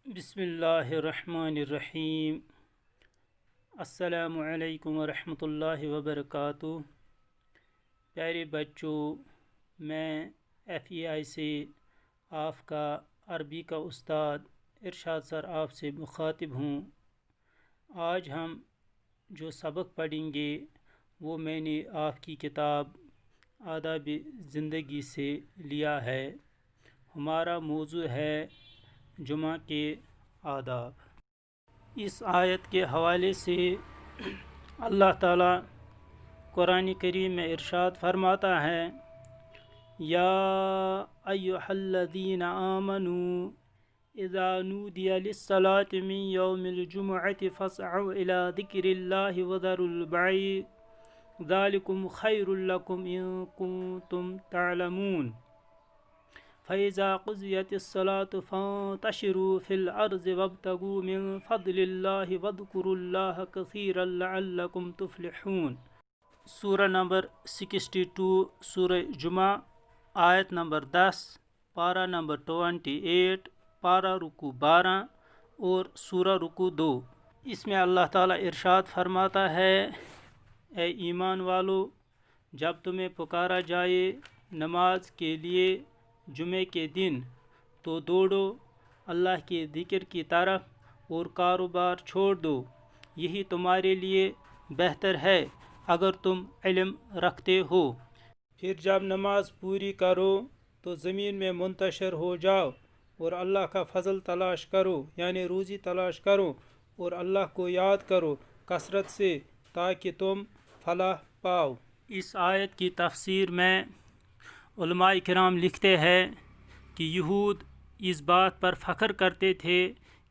بسم اللہ الرحمن الرحیم۔ السلام علیکم ورحمۃ اللہ وبرکاتہ۔ پیارے بچوں، میں FEI سے آپ کا عربی کا استاد ارشاد سر آپ سے مخاطب ہوں۔ آج ہم جو سبق پڑھیں گے وہ میں نے آپ کی کتاب آداب زندگی سے لیا ہے۔ ہمارا موضوع ہے جمعہ کے آداب۔ اس آیت کے حوالے سے اللہ تعالیٰ قرآن کریم میں ارشاد فرماتا ہے، یا ایھا الذین آمنوا اذا نودی للصلاۃ من یوم الجمعۃ فاسعوا الی ذکر اللہ وذروا البیع ذلکم خیر لکم ان کنتم تعلمون۔ فَإِذَا قُضِيَتِ الصَّلَاةُ فَانتَشِرُوا فِي الْأَرْضِ وَابْتَغُوا مِن فَضْلِ اللَّهِ وَاذْكُرُوا اللَّهَ كَثِيرًا لَعَلَّكُمْ تُفْلِحُونَ۔ سورہ نمبر 62 سورہ جمعہ، آیت نمبر 10، پارہ نمبر 28، پارہ رکوع 12 اور سورہ رکوع 2۔ اس میں اللہ تعالیٰ ارشاد فرماتا ہے، اے ایمان والو، جب تمہیں پکارا جائے نماز کے لیے جمعے کے دن تو دوڑو اللہ کے ذکر کی طرف اور کاروبار چھوڑ دو، یہی تمہارے لیے بہتر ہے اگر تم علم رکھتے ہو۔ پھر جب نماز پوری کرو تو زمین میں منتشر ہو جاؤ اور اللہ کا فضل تلاش کرو، یعنی روزی تلاش کرو، اور اللہ کو یاد کرو کثرت سے تاکہ تم فلاح پاؤ۔ اس آیت کی تفسیر میں علماء کرام لکھتے ہیں کہ یہود اس بات پر فخر کرتے تھے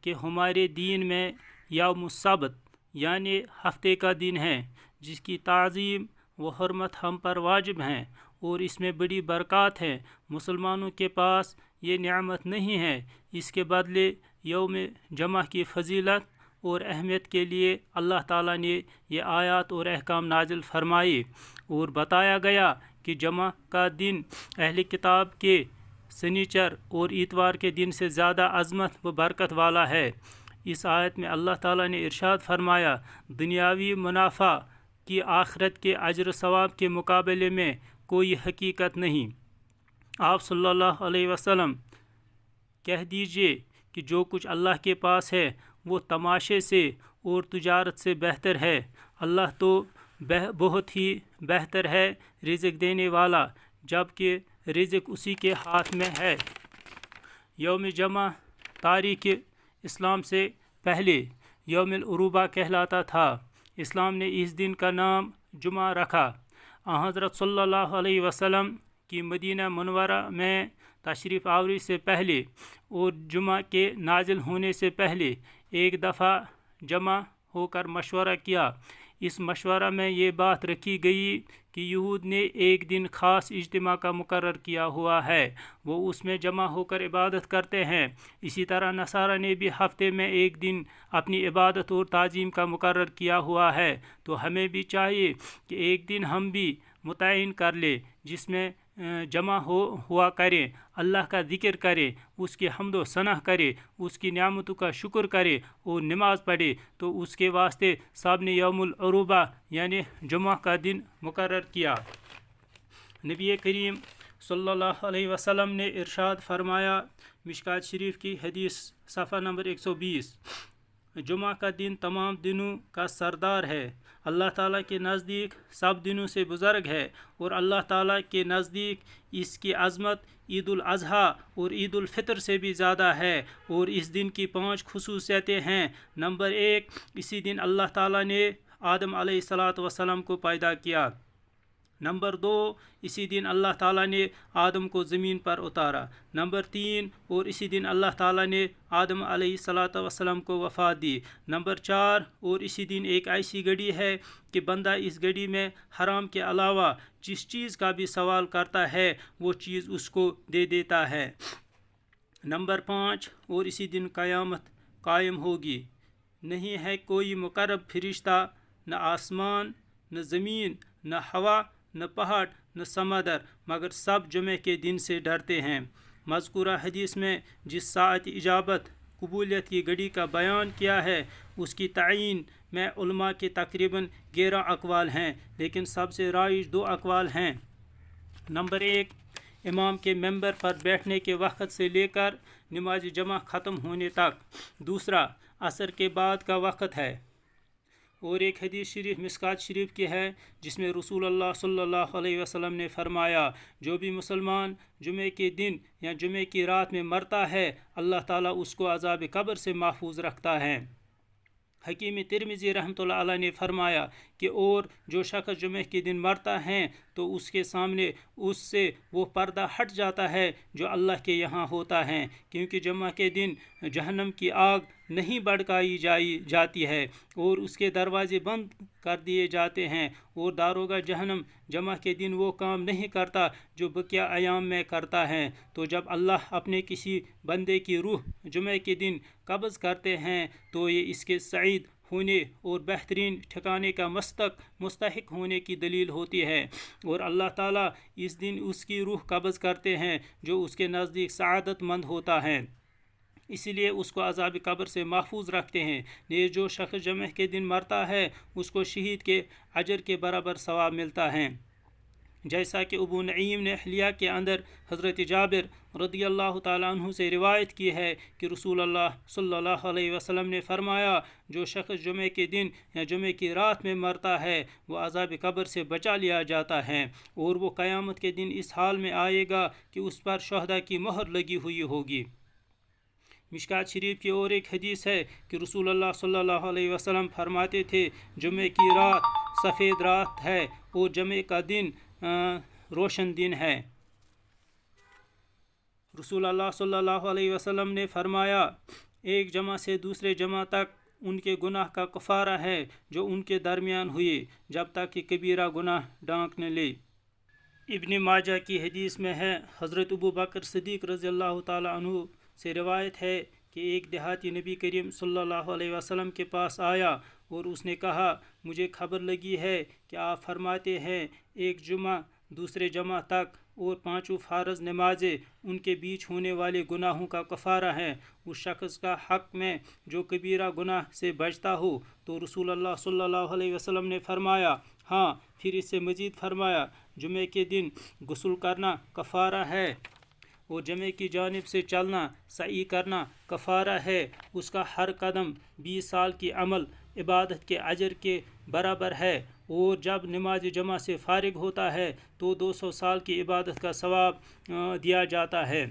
کہ ہمارے دین میں یوم السبت یعنی ہفتے کا دن ہے، جس کی تعظیم و حرمت ہم پر واجب ہیں اور اس میں بڑی برکات ہیں۔ مسلمانوں کے پاس یہ نعمت نہیں ہے۔ اس کے بدلے یوم جمعہ کی فضیلت اور اہمیت کے لیے اللہ تعالیٰ نے یہ آیات اور احکام نازل فرمائے اور بتایا گیا کہ جمعہ کا دن اہل کتاب کے سنیچر اور اتوار کے دن سے زیادہ عظمت و برکت والا ہے۔ اس آیت میں اللہ تعالیٰ نے ارشاد فرمایا، دنیاوی منافع کی آخرت کے اجر و ثواب کے مقابلے میں کوئی حقیقت نہیں۔ آپ صلی اللہ علیہ وسلم کہہ دیجئے کہ جو کچھ اللہ کے پاس ہے وہ تماشے سے اور تجارت سے بہتر ہے۔ اللہ تو بہت ہی بہتر ہے رزق دینے والا، جبکہ رزق اسی کے ہاتھ میں ہے۔ یوم جمعہ تاریخ اسلام سے پہلے یوم العروبہ کہلاتا تھا۔ اسلام نے اس دن کا نام جمعہ رکھا۔ حضرت صلی اللہ علیہ وسلم کی مدینہ منورہ میں تشریف آوری سے پہلے اور جمعہ کے نازل ہونے سے پہلے ایک دفعہ جمع ہو کر مشورہ کیا۔ اس مشورہ میں یہ بات رکھی گئی کہ یہود نے ایک دن خاص اجتماع کا مقرر کیا ہوا ہے، وہ اس میں جمع ہو کر عبادت کرتے ہیں۔ اسی طرح نصارہ نے بھی ہفتے میں ایک دن اپنی عبادت اور تعظیم کا مقرر کیا ہوا ہے، تو ہمیں بھی چاہیے کہ ایک دن ہم بھی متعین کر لیں جس میں جمع ہوا کریں، اللہ کا ذکر کریں، اس کی حمد و ثنا کریں، اس کی نعمتوں کا شکر کریں اور نماز پڑھیں۔ تو اس کے واسطے سب نے یوم العروبہ یعنی جمعہ کا دن مقرر کیا۔ نبی کریم صلی اللہ علیہ وسلم نے ارشاد فرمایا، مشکوٰۃ شریف کی حدیث صفحہ نمبر 120، جمعہ کا دن تمام دنوں کا سردار ہے، اللہ تعالیٰ کے نزدیک سب دنوں سے بزرگ ہے، اور اللہ تعالیٰ کے نزدیک اس کی عظمت عید الاضحیٰ اور عید الفطر سے بھی زیادہ ہے، اور اس دن کی 5 خصوصیتیں ہیں۔ نمبر 1، اسی دن اللہ تعالیٰ نے آدم علیہ السلام کو پیدا کیا۔ نمبر 2، اسی دن اللہ تعالیٰ نے آدم کو زمین پر اتارا۔ نمبر 3، اور اسی دن اللہ تعالیٰ نے آدم علیہ السلام کو وفات دی۔ نمبر 4، اور اسی دن ایک ایسی گھڑی ہے کہ بندہ اس گھڑی میں حرام کے علاوہ جس چیز کا بھی سوال کرتا ہے وہ چیز اس کو دے دیتا ہے۔ نمبر 5، اور اسی دن قیامت قائم ہوگی، نہیں ہے کوئی مقرب فرشتہ، نہ آسمان، نہ زمین، نہ ہوا، نہ پہاڑ، نہ سمندر، مگر سب جمعے کے دن سے ڈرتے ہیں۔ مذکورہ حدیث میں جس ساعت اجابت قبولیت کی گھڑی کا بیان کیا ہے اس کی تعین میں علماء کے تقریباً 11 اقوال ہیں، لیکن سب سے رائج 2 اقوال ہیں۔ نمبر 1، امام کے ممبر پر بیٹھنے کے وقت سے لے کر نماز جمعہ ختم ہونے تک۔ دوسرا، عصر کے بعد کا وقت ہے۔ اور ایک حدیث شریف مشکات شریف کی ہے جس میں رسول اللہ صلی اللہ علیہ وسلم نے فرمایا، جو بھی مسلمان جمعے کے دن یا جمعے کی رات میں مرتا ہے اللہ تعالیٰ اس کو عذاب قبر سے محفوظ رکھتا ہے۔ حکیم ترمذی رحمۃ اللہ علیہ نے فرمایا کہ اور جو شخص جمعہ کے دن مرتا ہے تو اس کے سامنے اس سے وہ پردہ ہٹ جاتا ہے جو اللہ کے یہاں ہوتا ہے، کیونکہ جمعہ کے دن جہنم کی آگ نہیں بھڑکائی جاتی ہے اور اس کے دروازے بند کر دیے جاتے ہیں، اور داروغہ جہنم جمعہ کے دن وہ کام نہیں کرتا جو بقیہ ایام میں کرتا ہے۔ تو جب اللہ اپنے کسی بندے کی روح جمعہ کے دن قبض کرتے ہیں تو یہ اس کے سعید ہونے اور بہترین ٹھکانے کا مستحق ہونے کی دلیل ہوتی ہے، اور اللہ تعالیٰ اس دن اس کی روح قبض کرتے ہیں جو اس کے نزدیک سعادت مند ہوتا ہے، اسی لیے اس کو عذاب قبر سے محفوظ رکھتے ہیں۔ یہ جو شخص جمعہ کے دن مرتا ہے اس کو شہید کے اجر کے برابر ثواب ملتا ہے، جیسا کہ ابو نعیم نے حلیہ کے اندر حضرت جابر رضی اللہ تعالیٰ عنہ سے روایت کی ہے کہ رسول اللہ صلی اللہ علیہ وسلم نے فرمایا، جو شخص جمعے کے دن یا جمعے کی رات میں مرتا ہے وہ عذاب قبر سے بچا لیا جاتا ہے، اور وہ قیامت کے دن اس حال میں آئے گا کہ اس پر شہداء کی مہر لگی ہوئی ہوگی۔ مشکات شریف کی اور ایک حدیث ہے کہ رسول اللہ صلی اللہ علیہ وسلم فرماتے تھے، جمعے کی رات سفید رات ہے اور جمعے کا دن روشن دن ہے۔ رسول اللہ صلی اللہ علیہ وسلم نے فرمایا، ایک جمعہ سے دوسرے جمعہ تک ان کے گناہ کا کفارہ ہے جو ان کے درمیان ہوئے جب تک کہ کبیرہ گناہ ڈانک نہ لے۔ ابن ماجہ کی حدیث میں ہے، حضرت ابو بکر صدیق رضی اللہ تعالیٰ عنہ سے روایت ہے کہ ایک دیہاتی نبی کریم صلی اللہ علیہ وسلم کے پاس آیا اور اس نے کہا، مجھے خبر لگی ہے کہ آپ فرماتے ہیں ایک جمعہ دوسرے جمعہ تک اور 5 فرض نمازیں ان کے بیچ ہونے والے گناہوں کا کفارہ ہیں، اس شخص کا حق میں جو کبیرہ گناہ سے بچتا ہو۔ تو رسول اللہ صلی اللہ علیہ وسلم نے فرمایا، ہاں۔ پھر اس سے مزید فرمایا، جمعے کے دن غسل کرنا کفارہ ہے اور جمعے کی جانب سے چلنا سعی کرنا کفارہ ہے، اس کا ہر قدم 20 سال کی عمل عبادت کے اجر کے برابر ہے، اور جب نماز جمعہ سے فارغ ہوتا ہے تو 200 سال کی عبادت کا ثواب دیا جاتا ہے۔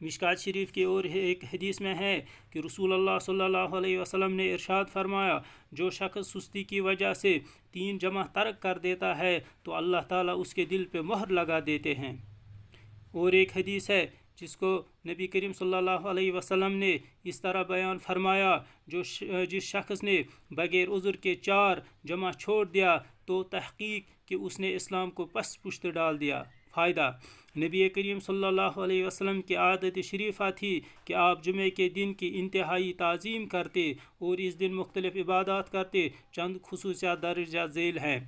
مشکات شریف کی اور ایک حدیث میں ہے کہ رسول اللہ صلی اللہ علیہ وسلم نے ارشاد فرمایا، جو شخص سستی کی وجہ سے 3 جمعہ ترک کر دیتا ہے تو اللہ تعالیٰ اس کے دل پہ مہر لگا دیتے ہیں۔ اور ایک حدیث ہے جس کو نبی کریم صلی اللہ علیہ وسلم نے اس طرح بیان فرمایا، جس شخص نے بغیر عذر کے 4 جمعہ چھوڑ دیا تو تحقیق کہ اس نے اسلام کو پس پشت ڈال دیا۔ فائدہ، نبی کریم صلی اللہ علیہ وسلم کی عادت شریفہ تھی کہ آپ جمعے کے دن کی انتہائی تعظیم کرتے اور اس دن مختلف عبادات کرتے۔ چند خصوصیات درجہ ذیل ہیں۔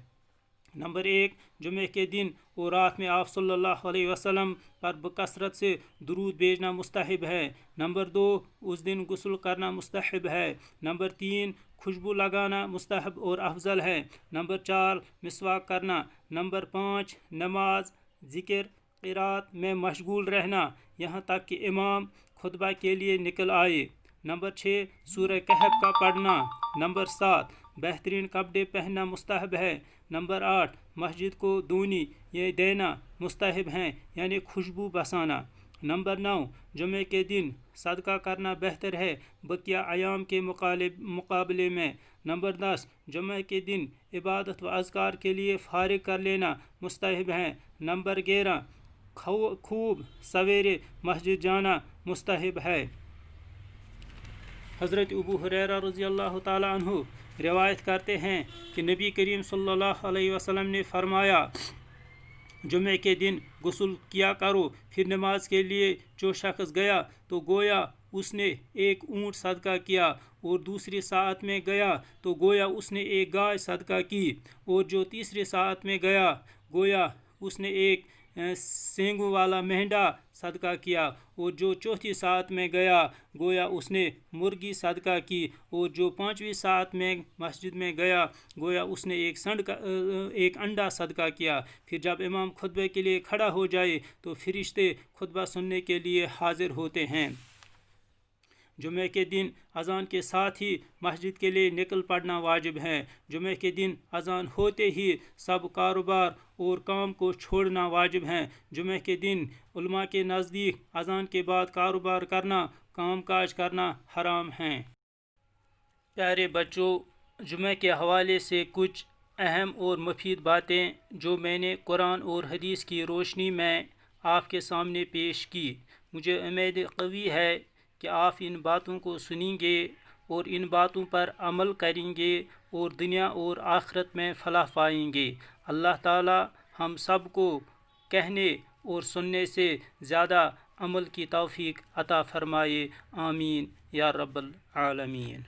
نمبر 1، جمعے کے دن اور رات میں آپ صلی اللہ علیہ وسلم پر بکثرت سے درود بھیجنا مستحب ہے۔ نمبر 2، اس دن غسل کرنا مستحب ہے۔ نمبر 3، خوشبو لگانا مستحب اور افضل ہے۔ نمبر 4، مسواک کرنا۔ نمبر 5، نماز، ذکر، قرات میں مشغول رہنا یہاں تک کہ امام خطبہ کے لیے نکل آئے۔ نمبر 6، سورہ کہف کا پڑھنا۔ نمبر 7، بہترین کپڑے پہننا مستحب ہے۔ نمبر 8، مسجد کو دونی یہ دینا مستحب ہیں، یعنی خوشبو بسانا۔ نمبر 9، جمعے کے دن صدقہ کرنا بہتر ہے بقیہ ایام کے مقابلے میں۔ نمبر 10، جمعہ کے دن عبادت و اذکار کے لیے فارغ کر لینا مستحب ہے۔ نمبر 11، خوب سویرے مسجد جانا مستحب ہے۔ حضرت ابو ہریرہ رضی اللہ تعالیٰ عنہ روایت کرتے ہیں کہ نبی کریم صلی اللہ علیہ وسلم نے فرمایا، جمعے کے دن غسل کیا کرو، پھر نماز کے لیے جو شخص گیا تو گویا اس نے ایک اونٹ صدقہ کیا، اور دوسری ساعت میں گیا تو گویا اس نے ایک گائے صدقہ کی، اور جو تیسری ساعت میں گیا گویا اس نے ایک سینگوں والا مہنڈا صدقہ کیا، اور جو چوتھی ساعت میں گیا گویا اس نے مرغی صدقہ کی، اور جو پانچویں ساعت میں مسجد میں گیا گویا اس نے ایک انڈا صدقہ کیا۔ پھر جب امام خطبے کے لیے کھڑا ہو جائے تو فرشتے خطبہ سننے کے لیے حاضر ہوتے ہیں۔ جمعہ کے دن اذان کے ساتھ ہی مسجد کے لیے نکل پڑنا واجب ہے۔ جمعہ کے دن اذان ہوتے ہی سب کاروبار اور کام کو چھوڑنا واجب ہے۔ جمعہ کے دن علماء کے نزدیک اذان کے بعد کاروبار کرنا، کام کاج کرنا حرام ہے۔ پیارے بچوں، جمعہ کے حوالے سے کچھ اہم اور مفید باتیں جو میں نے قرآن اور حدیث کی روشنی میں آپ کے سامنے پیش کی، مجھے امید قوی ہے کہ آپ ان باتوں کو سنیں گے اور ان باتوں پر عمل کریں گے اور دنیا اور آخرت میں فلاح پائیں گے۔ اللہ تعالی ہم سب کو کہنے اور سننے سے زیادہ عمل کی توفیق عطا فرمائے، آمین یا رب العالمین۔